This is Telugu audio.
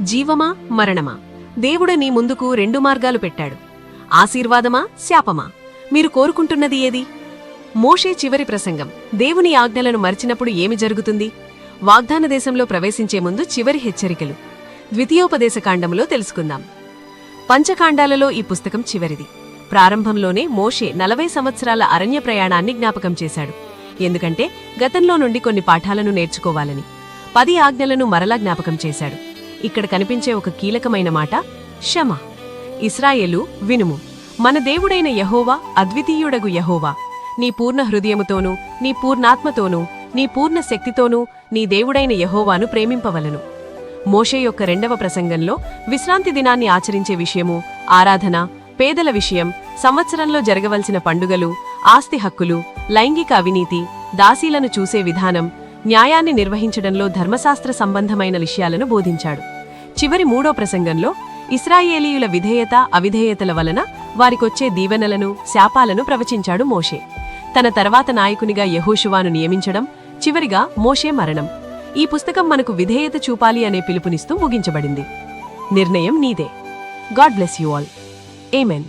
జీవమా మరణమా? దేవుడు నీ ముందుకు 2 మార్గాలు పెట్టాడు. ఆశీర్వాదమా శాపమా? మీరు కోరుకుంటున్నది ఏది? మోషే చివరి ప్రసంగం. దేవుని ఆజ్ఞలను మరిచినప్పుడు ఏమి జరుగుతుంది? వాగ్దాన దేశంలో ప్రవేశించే ముందు చివరి హెచ్చరికలు ద్వితీయోపదేశకాండంలో తెలుసుకుందాం. పంచకాండాలలో ఈ పుస్తకం చివరిది. ప్రారంభంలోనే మోషే 40 సంవత్సరాల అరణ్య ప్రయాణాన్ని జ్ఞాపకం చేశాడు. ఎందుకంటే గతంలో నుండి కొన్ని పాఠాలను నేర్చుకోవాలని 10 ఆజ్ఞలను మరలా జ్ఞాపకం చేశాడు. ఇక్కడ కనిపించే ఒక కీలకమైన మాట క్షమ. ఇశ్రాయేలు వినుము, మన దేవుడైన యెహోవా అద్వితీయుడగు యెహోవా, నీ పూర్ణ హృదయముతోనూ నీ పూర్ణాత్మతోనూ నీ పూర్ణ శక్తితోనూ నీ దేవుడైన యెహోవాను ప్రేమింపవలను. మోషే యొక్క 2వ ప్రసంగంలో విశ్రాంతి దినాన్ని ఆచరించే విషయము, ఆరాధన, పేదల విషయం, సంవత్సరంలో జరగవలసిన పండుగలు, ఆస్తి హక్కులు, లైంగిక అవినీతి, దాసీలను చూసే విధానం, న్యాయాన్ని నిర్వహించడంలో ధర్మశాస్త్ర సంబంధమైన విషయాలను బోధించాడు. చివరి 3వ ప్రసంగంలో ఇశ్రాయేలీయుల విధేయత అవిధేయతల వలన వారికొచ్చే దీవెనలను శాపాలను ప్రవచించాడు మోషే. తన తర్వాత నాయకునిగా యెహోషువాను నియమించడం, చివరిగా మోషే మరణం. ఈ పుస్తకం మనకు విధేయత చూపాలి అనే పిలుపునిస్తూ ముగించబడింది. నిర్ణయం నీదే. God bless you all. Amen.